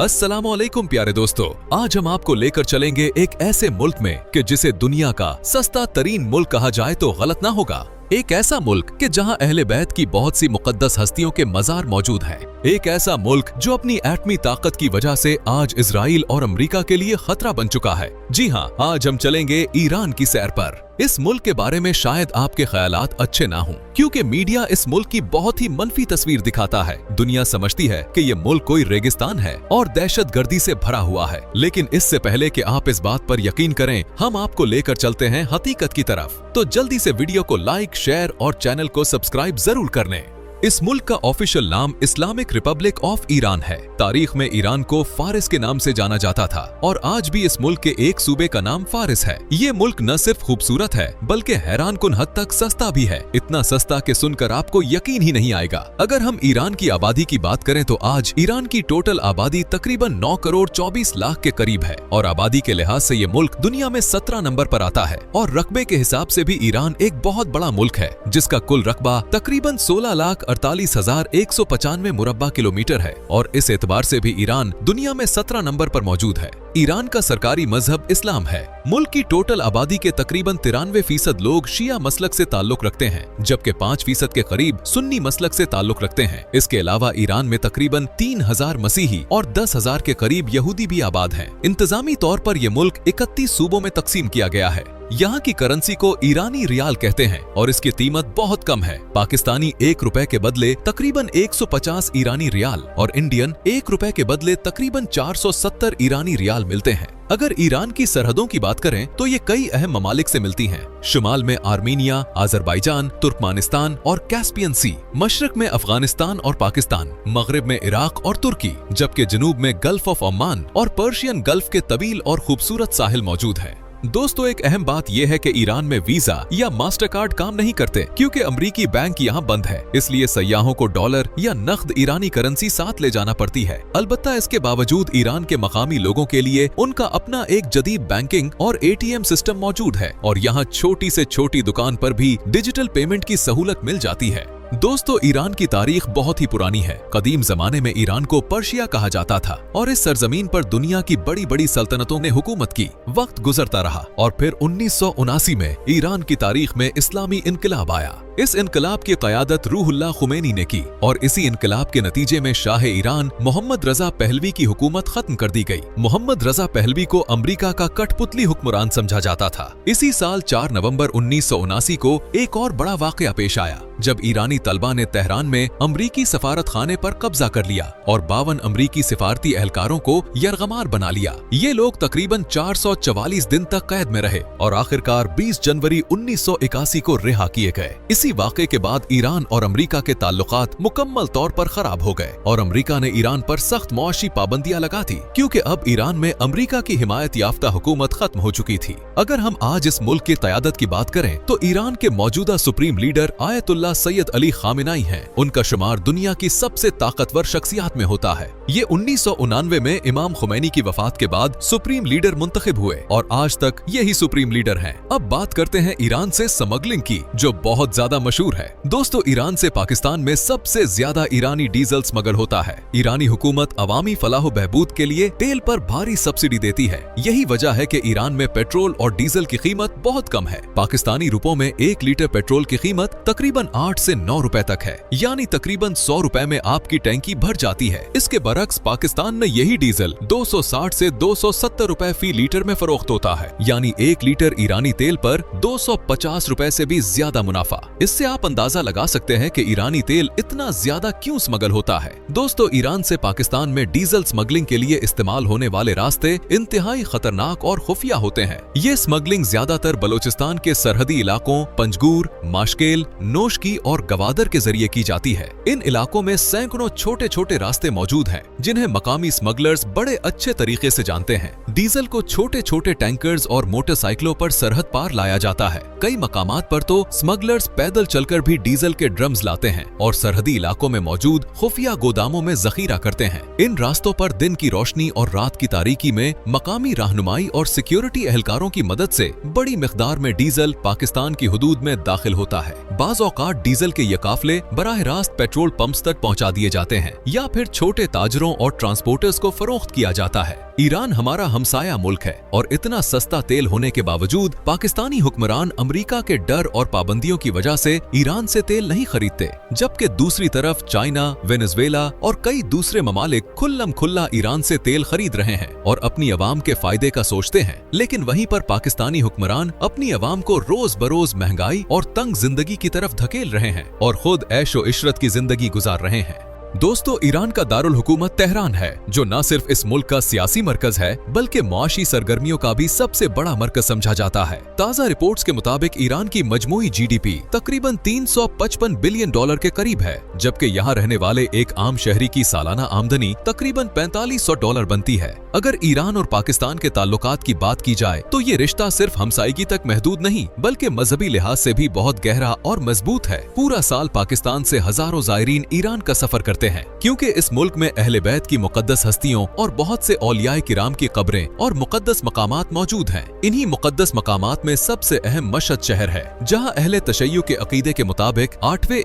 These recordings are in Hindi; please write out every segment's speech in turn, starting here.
अस्सलामुअलैकुम प्यारे दोस्तों, आज हम आपको लेकर चलेंगे एक ऐसे मुल्क में कि जिसे दुनिया का सस्ता तरीन मुल्क कहा जाए तो गलत ना होगा। एक ऐसा मुल्क कि जहां अहले बैत की बहुत सी मुकद्दस हस्तियों के मजार मौजूद हैं। एक ऐसा मुल्क जो अपनी एटमी ताकत की वजह से आज इजराइल और अमेरिका के लिए खतरा बन चुका है। जी हां, आज हम चलेंगे ईरान की सैर पर। इस मुल्क के बारे में शायद आपके ख्यालात अच्छे ना हों, क्योंकि मीडिया इस मुल्क की बहुत ही मनफी तस्वीर दिखाता है। दुनिया समझती है कि ये मुल्क कोई रेगिस्तान है और दहशतगर्दी से भरा हुआ है। लेकिन इससे पहले कि आप इस बात पर यकीन करें, हम आपको लेकर चलते हैं हकीकत की तरफ। तो जल्दी से वीडियो को लाइक, शेयर और चैनल को सब्सक्राइब जरूर कर लें। इस मुल्क का ऑफिशियल नाम इस्लामिक रिपब्लिक ऑफ ईरान है। तारीख में ईरान को फारिस के नाम से जाना जाता था और आज भी इस मुल्क के एक सूबे का नाम फारिस है। ये मुल्क न सिर्फ खूबसूरत है बल्कि हैरानकुन हद तक सस्ता भी है। इतना सस्ता कि सुनकर आपको यकीन ही नहीं आएगा। अगर हम ईरान की आबादी की बात करें तो आज ईरान की टोटल आबादी तकरीबन 9 करोड़ 24 लाख के करीब है और आबादी के लिहाज से ये मुल्क दुनिया में 17 नंबर पर आता है। और रकबे के हिसाब से भी ईरान एक बहुत बड़ा मुल्क है, जिसका कुल रकबा तकरीबन 16,48,195 मुरब्बा किलोमीटर है और इस एतबार से भी ईरान दुनिया में 17 नंबर पर मौजूद है। ईरान का सरकारी मजहब इस्लाम है। मुल्क की टोटल आबादी के तकरीबन 93% लोग शिया मसलक से ताल्लुक रखते हैं, जबकि 5% के करीब सुन्नी मसलक से ताल्लुक रखते हैं। इसके अलावा ईरान में तकरीबन 3,000 मसीही और 10,000 के करीब यहूदी भी आबाद हैं। इंतजामी तौर पर यह मुल्क 31 सूबों में तकसीम किया गया है। यहाँ की करेंसी को ईरानी रियाल कहते हैं और इसकी कीमत बहुत कम है। पाकिस्तानी 1 रुपए के बदले तकरीबन 150 ईरानी रियाल और इंडियन 1 रुपए के बदले तकरीबन 470 ईरानी रियाल मिलते हैं। अगर ईरान की सरहदों की बात करें तो ये कई अहम ममालिक से मिलती हैं। शुमाल में आर्मीनिया, अजरबैजान, तुर्कमानिस्तान और कैस्पियन सी, मशरक में अफगानिस्तान और पाकिस्तान, मगरिब में इराक और तुर्की, जबकि जनूब में गल्फ ऑफ ओमान और पर्शियन गल्फ के तवील और खूबसूरत साहिल मौजूद है। दोस्तों, एक अहम बात यह है कि ईरान में वीजा या मास्टर कार्ड काम नहीं करते, क्योंकि अमरीकी बैंक यहाँ बंद है। इसलिए सयाहों को डॉलर या नकद ईरानी करेंसी साथ ले जाना पड़ती है। अलबत्ता इसके बावजूद ईरान के मकामी लोगों के लिए उनका अपना एक जदीद बैंकिंग और ATM सिस्टम मौजूद है और यहाँ छोटी से छोटी दुकान पर भी डिजिटल पेमेंट की सहूलत मिल जाती है। दोस्तों, ईरान की तारीख बहुत ही पुरानी है। कदीम जमाने में ईरान को पर्शिया कहा जाता था और इस सरजमीन पर दुनिया की बड़ी बड़ी सल्तनतों ने हुकूमत की। वक्त गुजरता रहा और फिर 1979 में ईरान की तारीख में इस्लामी इनकलाब आया। इस इनकलाब की क़यादत रूहुल्लाह खुमैनी ने की और इसी इनकलाब के नतीजे में शाह ईरान मोहम्मद रजा पहलवी की हुकूमत खत्म कर दी गई। मोहम्मद रजा पहलवी को अमरीका का कठपुतली हुक्मरान समझा जाता था। इसी साल 4 नवंबर 1979 को एक और बड़ा वाकया पेश आया, जब ईरानी तलबा ने तेहरान में अमरीकी सफारत खाने पर कब्जा कर लिया और 52 अमरीकी सिफारती एहलकारों को यरगमार बना लिया। ये लोग तकरीबन 444 दिन तक कैद में रहे और आखिरकार 20 जनवरी 1981 को रिहा किए गए। इसी वाक़े के बाद ईरान और अमरीका के ताल्लुकात मुकम्मल तौर पर खराब हो गए और अमरीका ने ईरान पर सख्त मुआशी पाबंदियां लगा दी, क्योंकि अब ईरान में अमरीका की हिमायत याफ्ता हुकूमत खत्म हो चुकी थी। अगर हम आज इस मुल्क की क़यादत की बात करें तो ईरान के मौजूदा supreme leader Ayatollah Sayyed Ali Khamenei हैं। उनका शुमार दुनिया की सबसे ताकतवर शख्सियात में होता है। ये 1999 में इमाम खुमैनी की वफात के बाद सुप्रीम लीडर मुंतखब हुए और आज तक यही सुप्रीम लीडर हैं। अब बात करते हैं ईरान से स्मगलिंग की, जो बहुत ज्यादा मशहूर है। दोस्तों, ईरान से पाकिस्तान में सबसे ज्यादा ईरानी डीजल स्मगल होता है। ईरानी हुकूमत अवामी फलाह बहबूद के लिए तेल पर भारी सब्सिडी देती है। यही वजह है कि ईरान में पेट्रोल और डीजल की कीमत बहुत कम है। पाकिस्तानी रुपयों में 1 लीटर पेट्रोल की कीमत तकरीबन 8 से 9 रुपए तक है, यानी तकरीबन 100 रुपए में आपकी टैंकी भर जाती है। इसके बरक्स पाकिस्तान में यही डीजल 260 से 270 रुपए फी लीटर में फरोख्त होता है, यानी 1 लीटर ईरानी तेल पर 250 रुपए से भी ज्यादा मुनाफा। इससे आप अंदाजा लगा सकते हैं कि ईरानी तेल इतना ज्यादा क्यों स्मगल होता है। दोस्तों, ईरान से पाकिस्तान में डीजल स्मगलिंग के लिए इस्तेमाल होने वाले रास्ते इंतहाई खतरनाक और खुफिया होते हैं। ये स्मगलिंग ज्यादातर बलोचिस्तान के सरहदी इलाकों पंजगूर, माशकेल, नोशकी और गवादर के जरिए की जाती है। इन इलाकों में सैकड़ों छोटे छोटे रास्ते मौजूद हैं, जिन्हें मकामी स्मगलर्स बड़े अच्छे तरीके से जानते हैं। डीजल को छोटे छोटे टैंकर्स और मोटरसाइकिलों पर सरहद पार लाया जाता है। कई मकामात पर तो स्मगलर्स पैदल चलकर भी डीजल के ड्रम्स लाते हैं और सरहदी इलाकों में मौजूद खुफिया गोदामों में जखीरा करते हैं। इन रास्तों पर दिन की रोशनी और रात की तारीकी में मकामी रहनुमाई और सिक्योरिटी एहलकारों की मदद से बड़ी मिकदार में डीजल पाकिस्तान की हुदूद में दाखिल होता है। बाज़ औक़ात डीजल के ये काफले बराह रास्त पेट्रोल पंप्स तक पहुंचा दिए जाते हैं या फिर छोटे ताजरों और ट्रांसपोर्टर्स को फरोख्त किया जाता है। ईरान हमारा हमसाया मुल्क है और इतना सस्ता तेल होने के बावजूद पाकिस्तानी हुक्मरान अमेरिका के डर और पाबंदियों की वजह से ईरान से तेल नहीं खरीदते, जबकि दूसरी तरफ चाइना, वेनेजुएला और कई दूसरे ममालिक खुल्लम खुल्ला ईरान से तेल खरीद रहे हैं और अपनी अवाम के फायदे का सोचते हैं। लेकिन वहीं पर पाकिस्तानी हुक्मरान अपनी अवाम को रोज बरोज महंगाई और तंग जिंदगी की तरफ धकेल रहे हैं और खुद ऐशो इशरत की जिंदगी गुजार रहे हैं। दोस्तों, ईरान का दारुल हुकूमत तेहरान है, जो न सिर्फ इस मुल्क का सियासी मरकज है बल्कि मुआशी सरगर्मियों का भी सबसे बड़ा मरकज समझा जाता है। ताज़ा रिपोर्ट्स के मुताबिक ईरान की मजमूई जीडीपी तकरीबन $355 बिलियन के करीब है, जबकि यहाँ रहने वाले एक आम शहरी की सालाना आमदनी तकरीबन $4500 बनती है। अगर ईरान और पाकिस्तान के ताल्लुकात की बात की जाए तो ये रिश्ता सिर्फ हमसायगी तक महदूद नहीं बल्कि मजहबी लिहाज से भी बहुत गहरा और मजबूत है। पूरा साल पाकिस्तान से हजारों जायरीन ईरान का सफर करते हैं, क्योंकि इस मुल्क में अहले बैत की मुकद्दस हस्तियों और बहुत से औलियाए किराम की कब्रें और मुकद्दस मकामात मौजूद हैं। इन्हीं मुकद्दस मकामात में सबसे अहम मशहद शहर है, जहां अहले तशय्युअ के अकीदे के मुताबिक 8वें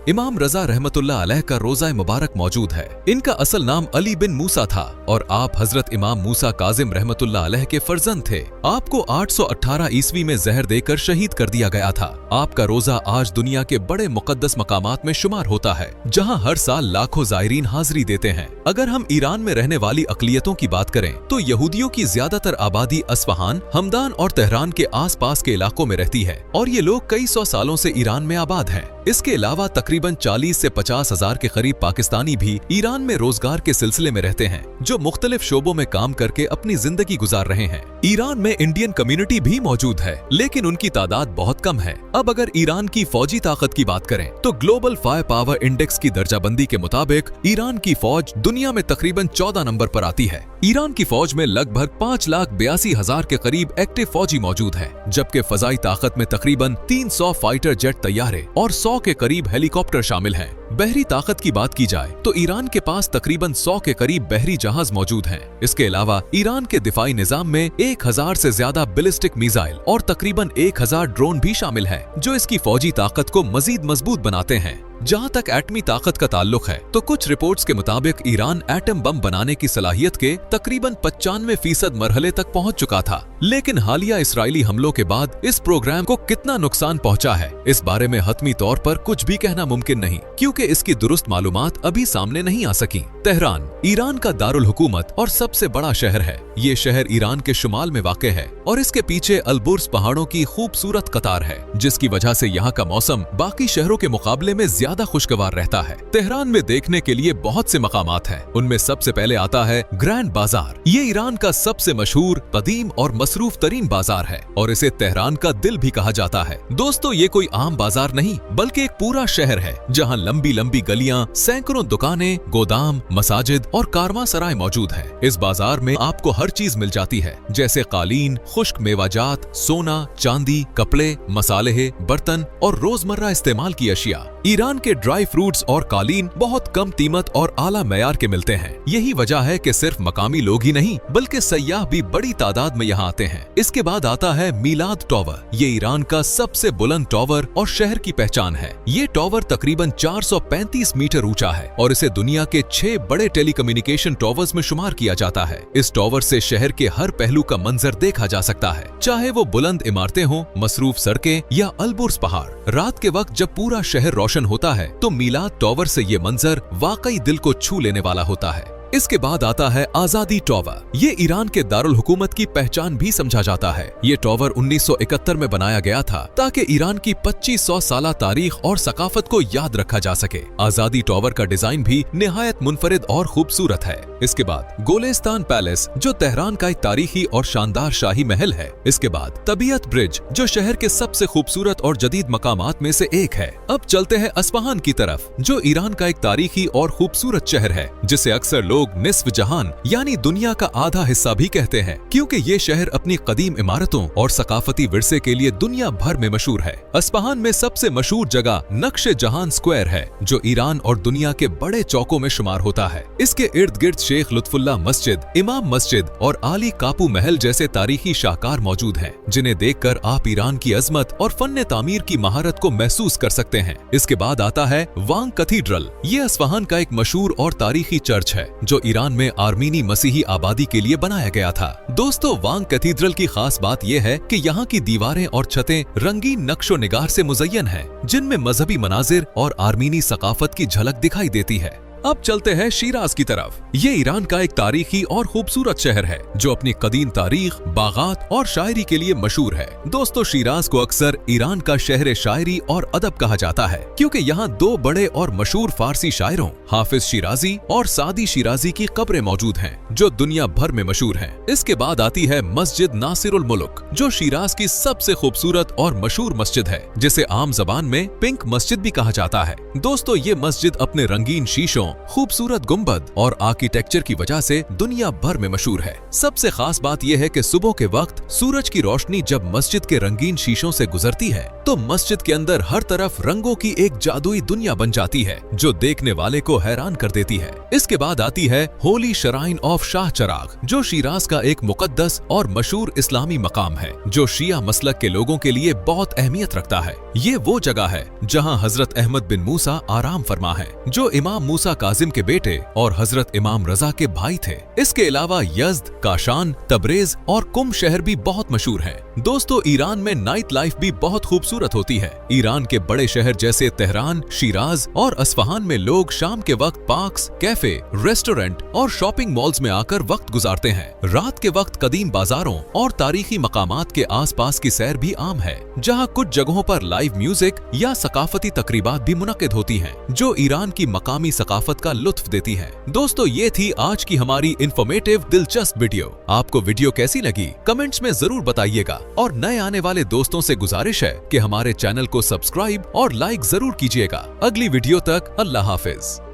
इमाम रजा रहमतुल्लाह अलैह का रोजा मुबारक मौजूद है। इनका असल नाम अली बिन मूसा था और आप हजरत इमाम मूसा काजिम रहमतुल्लाह अलैह के फर्जंद थे। आपको 818 ईस्वी में जहर देकर शहीद कर दिया गया था। आपका रोजा आज दुनिया के बड़े मुकद्दस मकामात में शुमार होता है, जहां हर साल लाखों जायरीन हाजिरी देते हैं। अगर हम ईरान में रहने वाली अकलियतों की बात करें तो यहूदियों की ज्यादातर आबादी अस्फहान, हमदान और तेहरान के आसपास के इलाकों में रहती है और ये लोग कई सौ सालों से ईरान में आबाद हैं। इसके अलावा तकरीबन 40 से 50 हजार के करीब पाकिस्तानी भी ईरान में रोजगार के सिलसिले में रहते हैं, जो मुख्तलिफ शोबों में काम करके अपनी जिंदगी गुजार रहे हैं। ईरान में इंडियन कम्युनिटी भी मौजूद है, लेकिन उनकी तादाद बहुत कम है। अब अगर ईरान की फौजी ताकत की बात करें तो ग्लोबल फायर पावर इंडेक्स की दर्जाबंदी के मुताबिक ईरान की फौज दुनिया में तकरीबन 14 नंबर पर आती है। ईरान की फौज में लगभग 5,82,000 के करीब एक्टिव फौजी मौजूद हैं, जबकि फजाई ताकत में तकरीबन 300 फाइटर जेट तैयारे और 100 के करीब हेलीकॉप्टर शामिल हैं। बहरी ताकत की बात की जाए तो ईरान के पास तकरीबन 100 के करीब बहरी जहाज मौजूद हैं। इसके अलावा ईरान के दिफाई निजाम में 1000 से ज्यादा बैलिस्टिक मिसाइल और तकरीबन 1000 ड्रोन भी शामिल हैं, जो इसकी फौजी ताकत को मजीद मजबूत बनाते हैं। जहां तक एटमी ताकत का ताल्लुक है तो कुछ रिपोर्ट्स के मुताबिक ईरान एटम बम बनाने की सलाहियत के तकरीबन 95% मरहले तक पहुंच चुका था। लेकिन हालिया इसराइली हमलों के बाद इस प्रोग्राम को कितना नुकसान पहुंचा है, इस बारे में हतमी तौर पर कुछ भी कहना मुमकिन नहीं, क्योंकि इसकी दुरुस्त मालूमात अभी सामने नहीं आ सकी। तेहरान ईरान का दारुल हुकूमत और सबसे बड़ा शहर है। ये शहर ईरान के शुमाल में वाक़े है और इसके पीछे अलबुर्ज पहाड़ों की खूबसूरत कतार है, जिसकी वजह से यहाँ का मौसम बाकी शहरों के मुकाबले में ज्यादा खुशगवार रहता है। तेहरान में देखने के लिए बहुत से मकामात हैं। उनमें सबसे पहले आता है ग्रैंड बाजार। ये ईरान का सबसे मशहूर, कदीम और मसरूफ तरीन बाजार है और इसे तेहरान का दिल भी कहा जाता है। दोस्तों, ये कोई आम बाजार नहीं बल्कि एक पूरा शहर है, जहाँ लंबी लंबी गलियां, सैकड़ों दुकानें, गोदाम, मसाजिद और कारवां सराय मौजूद है। इस बाजार में आपको हर चीज मिल जाती है, जैसे कालीन, खुश्क मेवाजात, सोना, चांदी, कपड़े, मसाले, बर्तन और रोजमर्रा इस्तेमाल की अशिया। ईरान के ड्राई फ्रूट्स और कालीन बहुत कम कीमत और आला मयार के मिलते हैं। यही वजह है कि सिर्फ मकामी लोग ही नहीं बल्कि सयाह भी बड़ी तादाद में यहाँ आते हैं। इसके बाद आता है मीलाद टावर। ये ईरान का सबसे बुलंद टावर और शहर की पहचान है। ये टावर तकरीबन 435 मीटर ऊंचा है और इसे दुनिया के 6 बड़े टेलीकम्युनिकेशन टावर्स में शुमार किया जाता है। इस टावर से शहर के हर पहलू का मंजर देखा जा सकता है, चाहे वो बुलंद इमारतें हों, मसरूफ सड़कें या अलबुर्ज पहाड़। रात के वक्त जब पूरा शहर रोशन होता है तो मीलाद टावर से ये मंजर वाकई दिल को छू लेने वाला होता है। इसके बाद आता है आजादी टावर। ये ईरान के दारुल हुकूमत की पहचान भी समझा जाता है। ये टावर 1971 में बनाया गया था ताकि ईरान की 2500 साला तारीख और सकाफत को याद रखा जा सके। आजादी टावर का डिजाइन भी निहायत मुनफरिद और खूबसूरत है। इसके बाद गोलेस्तान पैलेस, जो तेहरान का एक तारीखी और शानदार शाही महल है। इसके बाद तबीयत ब्रिज, जो शहर के सबसे खूबसूरत और जदीद मकामात में से एक है। अब चलते हैं अस्फहान की तरफ, जो ईरान का एक तारीखी और खूबसूरत शहर है, जिसे अक्सर लोग लोग निस्फ जहान यानी दुनिया का आधा हिस्सा भी कहते हैं, क्योंकि ये शहर अपनी कदीम इमारतों और सकाफती विरसे के लिए दुनिया भर में मशहूर है। अस्फहान में सबसे मशहूर जगह नक्शे जहान स्क्वायर है, जो ईरान और दुनिया के बड़े चौकों में शुमार होता है। इसके इर्द गिर्द शेख लुत्फुल्लाह मस्जिद, इमाम मस्जिद और आली कापू महल जैसे तारीखी शाहकार मौजूद हैं, जिन्हें देखकर आप ईरान की अजमत और फन्ने तामीर की महारत को महसूस कर सकते हैं। इसके बाद आता है वांग कैथीड्रल। ये अस्फहान का एक मशहूर और तारीखी चर्च है, जो ईरान में आर्मीनी मसीही आबादी के लिए बनाया गया था। दोस्तों, वांग कैथीड्रल की खास बात यह है कि यहाँ की दीवारें और छतें रंगीन नक्शो निगार से मुज़य्यन हैं, जिनमें मजहबी मनाजिर और आर्मीनी सकाफत की झलक दिखाई देती है। अब चलते हैं शिराज की तरफ। ये ईरान का एक तारीखी और खूबसूरत शहर है, जो अपनी कदीम तारीख, बागात और शायरी के लिए मशहूर है। दोस्तों, शिराज को अक्सर ईरान का शहर शायरी और अदब कहा जाता है, क्योंकि यहाँ दो बड़े और मशहूर फारसी शायरों हाफिज शिराजी और सादी शिराजी की कब्रें मौजूद हैं, जो दुनिया भर में मशहूर हैं। इसके बाद आती है मस्जिद नासिरुल मुल्क, जो शिराज की सबसे खूबसूरत और मशहूर मस्जिद है, जिसे आम जबान में पिंक मस्जिद भी कहा जाता है। दोस्तों, ये मस्जिद अपने रंगीन शीशों, खूबसूरत गुंबद और आर्किटेक्चर की वजह से दुनिया भर में मशहूर है। सबसे खास बात यह है कि सुबह के वक्त सूरज की रोशनी जब मस्जिद के रंगीन शीशों से गुजरती है, तो मस्जिद के अंदर हर तरफ रंगों की एक जादुई दुनिया बन जाती है, जो देखने वाले को हैरान कर देती है। इसके बाद आती है होली शराइन ऑफ शाह चराग, जो शिराज का एक मुकद्दस और मशहूर इस्लामी मकाम है, जो शिया मसलक के लोगों के लिए बहुत अहमियत रखता है। ये वो जगह है जहाँ हजरत अहमद बिन मूसा आराम फरमा है, जो इमाम मूसा काजिम के बेटे और हजरत इमाम रजा के भाई थे। इसके अलावा यज़्द, काशान, तबरेज और कुम शहर भी बहुत मशहूर हैं। दोस्तों, ईरान में नाइट लाइफ भी बहुत खूबसूरत होती है। ईरान के बड़े शहर जैसे तेहरान, शिराज और अस्फहान में लोग शाम के वक्त पार्क्स, कैफे, रेस्टोरेंट और शॉपिंग मॉल्स में आकर वक्त गुजारते हैं। रात के वक्त कदीम बाजारों और तारीखी मकामात के आसपास की सैर भी आम है, जहां कुछ जगहों पर लाइव म्यूजिक या सकाफती तकरीबात भी मुनक्किद होती हैं, जो ईरान की मकामी सकाफत का लुत्फ देती है। दोस्तों, ये थी आज की हमारी इंफॉर्मेटिव दिलचस्प वीडियो। आपको वीडियो कैसी लगी कमेंट्स में जरूर बताइएगा, और नए आने वाले दोस्तों से गुजारिश है कि हमारे चैनल को सब्सक्राइब और लाइक जरूर कीजिएगा। अगली वीडियो तक अल्लाह हाफिज।